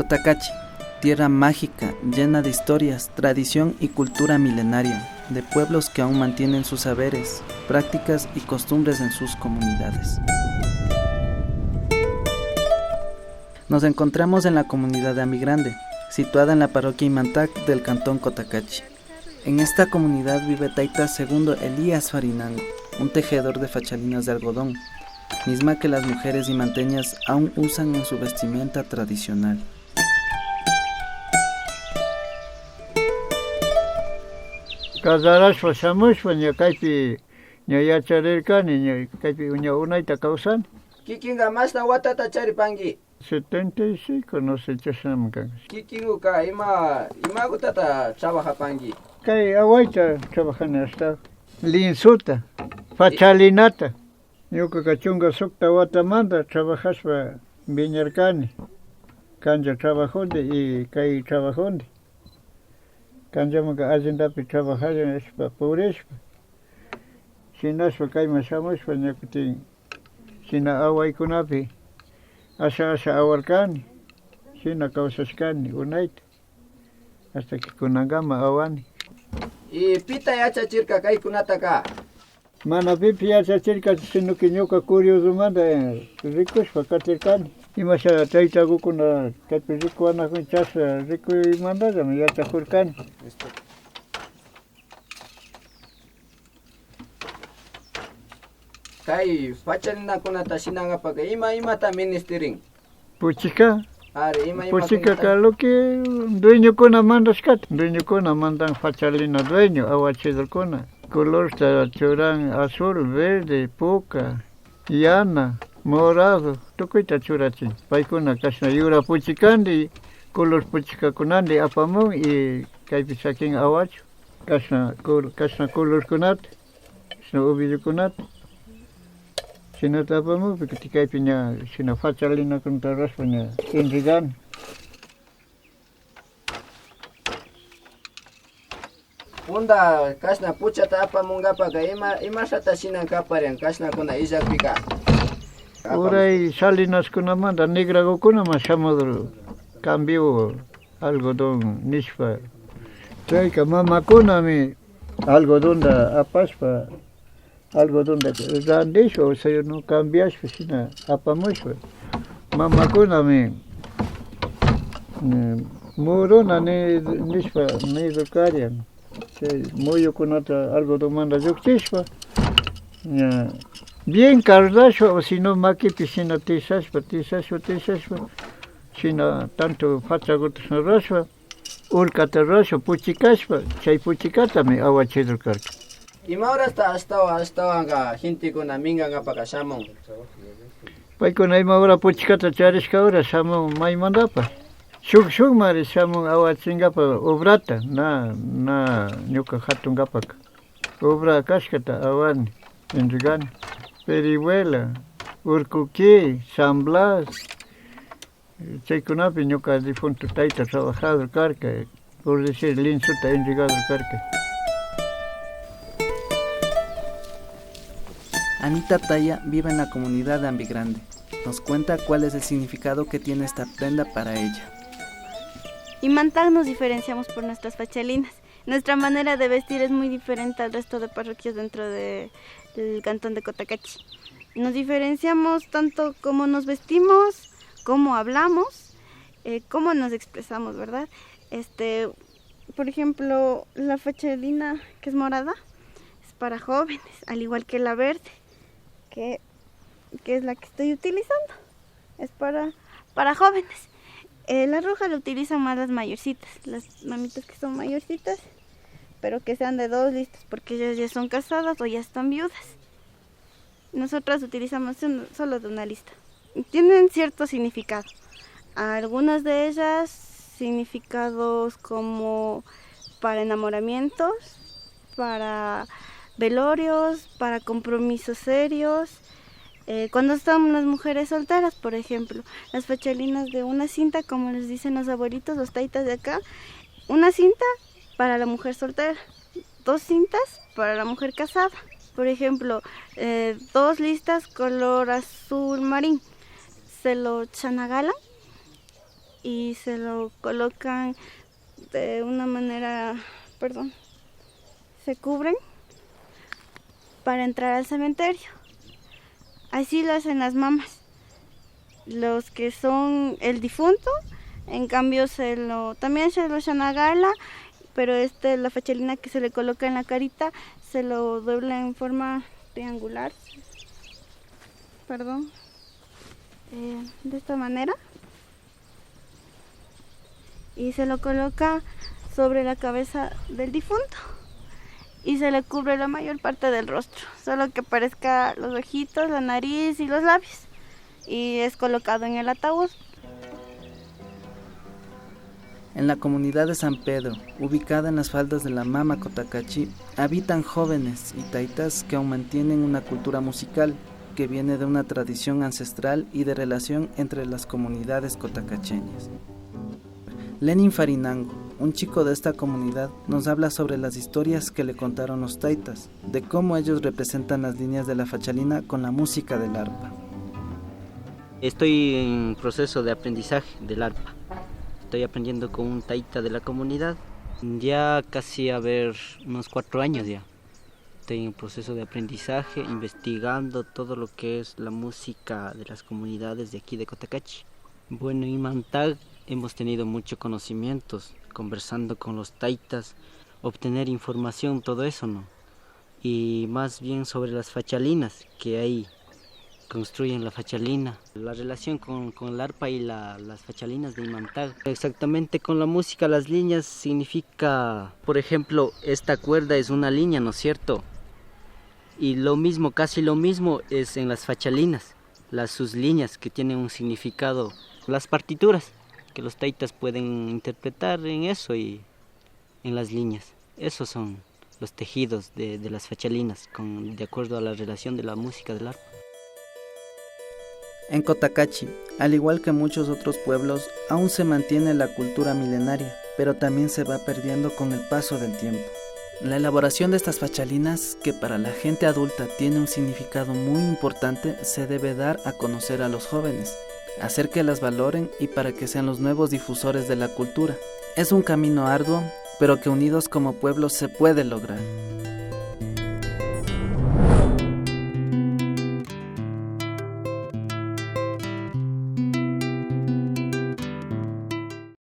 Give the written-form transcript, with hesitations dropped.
Cotacachi, tierra mágica, llena de historias, tradición y cultura milenaria, de pueblos que aún mantienen sus saberes, prácticas y costumbres en sus comunidades. Nos encontramos en la comunidad de Amigrande, situada en la parroquia Imantac del cantón Cotacachi. En esta comunidad vive Taita II Elías Farinango, un tejedor de fachalinas de algodón, misma que las mujeres imanteñas aún usan en su vestimenta tradicional. Casarashpa shamushpa ña kaypi ña yacharirkani ña kaypi ña unayta kawsani. Kikinga masta watata charipanki. 75 no sé chashnam kan. Kikinguka imagutata trabajapanki. Kay awayta trabajani hasta linsuta, fachalinata. Ñuka kachunga sukta watamanta trabajashpa viñarkani. Kancha trabajonde y kay trabajonde. Kanchamanka allindapi trabajashpa purishpa. Shinashpa kayman shamushpa ñakutin shina awaykunapi asha awarkani. Shina kawsashkani unayta. Hasta que kunangama awani. Y pita yachachirka kaykunataka. Mana pipi yachachirka sinuki ñuka curiosumanta rikushpa katirkani. Imasha taytagukuna kaypi rikuwanakun chasha rikuymantallami yachajurkani. Kay fachalinakunata shinangapaka imata ministerin. Puchika. Ima Puchika lo que dueño kuna mandashkat. Dueño kuna mandan fachalina dueño awachidurkuna. Color churan azul, verde, puca, llana, morado, tukuita churachin. Paikuna kashna yura puchikandi, color puchikakunandi apamun y kaypi sakin awachu. Kashna color kunat, kashna ubillu kunat. Sina tapamun porque kaypi ña sina fachalina kunta raspa ña inrigan. Unda kashna puchata apamungapaka imashata shinankaparin kashnakuna illakpika. Uray salinaskunamanta negragukuna shamudur cambio algodón nishpa. Chayka mamakunami algodonda apashpa algodonda randishpa o sea no cambiashpa shina apamushpa. Mamakunami muruna nishpa nidurkarian. Muyukunata algodón manda llukchishpa. Bien cardashpa o si no maquipi shina tisashpa. Shina tanto fachagutas rashpa, urkata rashpa, puchikashpa, chay puchikatami awachidurkarka. Ima horasta hasta hintikuna mingangapaka shamun. Paykuna ima hora puchikata charishka hora shamun maymandapa. Shuk mari shamun awachingapa obrata, na ñuka hatungapaka. Obra kashkata awani, enrigani. Perihuela, Urcuquí, San Blas, chaykunapi ñuka difunto tayta trabajador karka, por decir linsuta enrigador karka. Anita Taya vive en la comunidad de Amigrande. Nos cuenta cuál es el significado que tiene esta prenda para ella. Imantac nos diferenciamos por nuestras fachalinas. Nuestra manera de vestir es muy diferente al resto de parroquias dentro del cantón de Cotacachi. Nos diferenciamos tanto cómo nos vestimos, cómo hablamos, cómo nos expresamos, ¿verdad? Por ejemplo, la fachalina que es morada es para jóvenes, al igual que la verde, que es la que estoy utilizando, es para jóvenes. La roja la utilizan más las mayorcitas, las mamitas que son mayorcitas, pero que sean de 2 listas, porque ellas ya son casadas o ya están viudas. Nosotras utilizamos solo de una lista. Tienen cierto significado. Algunas de ellas significados como para enamoramientos, para velorios, para compromisos serios. Cuando están las mujeres solteras, por ejemplo, las fachalinas de una cinta, como les dicen los abuelitos, los taitas de acá, una cinta para la mujer soltera, 2 cintas para la mujer casada. Por ejemplo, 2 listas color azul marín, se lo chanagalan y se lo colocan de una manera, se cubren para entrar al cementerio. Así lo hacen las mamás. Los que son el difunto, en cambio también se lo echan a gala, pero la fachalina que se le coloca en la carita se lo dobla en forma triangular, de esta manera, y se lo coloca sobre la cabeza del difunto y se le cubre la mayor parte del rostro, solo que parezca los ojitos, la nariz y los labios, y es colocado en el ataúd. En la comunidad de San Pedro, ubicada en las faldas de la Mama Cotacachi, habitan jóvenes y taitas que aún mantienen una cultura musical que viene de una tradición ancestral y de relación entre las comunidades cotacacheñas. Lenin Farinango, un chico de esta comunidad, nos habla sobre las historias que le contaron los taitas, de cómo ellos representan las líneas de la fachalina con la música del arpa. Estoy en proceso de aprendizaje del arpa. Estoy aprendiendo con un taita de la comunidad. Ya casi unos 4 años ya. Estoy en proceso de aprendizaje, investigando todo lo que es la música de las comunidades de aquí de Cotacachi. Bueno, en Mantag hemos tenido muchos conocimientos, conversando con los taitas, obtener información, todo eso, ¿no? Y más bien sobre las fachalinas que ahí construyen la fachalina, la relación con el arpa y las fachalinas de Imantag. Exactamente con la música, las líneas significa, por ejemplo, esta cuerda es una línea, ¿no es cierto? Y lo mismo, casi lo mismo es en las fachalinas, sus líneas que tienen un significado, las partituras que los taitas pueden interpretar en eso y en las líneas. Esos son los tejidos de las fachalinas, de acuerdo a la relación de la música del arpa. En Cotacachi, al igual que muchos otros pueblos, aún se mantiene la cultura milenaria, pero también se va perdiendo con el paso del tiempo. La elaboración de estas fachalinas, que para la gente adulta tiene un significado muy importante, se debe dar a conocer a los jóvenes, hacer que las valoren y para que sean los nuevos difusores de la cultura. Es un camino arduo, pero que unidos como pueblo se puede lograr.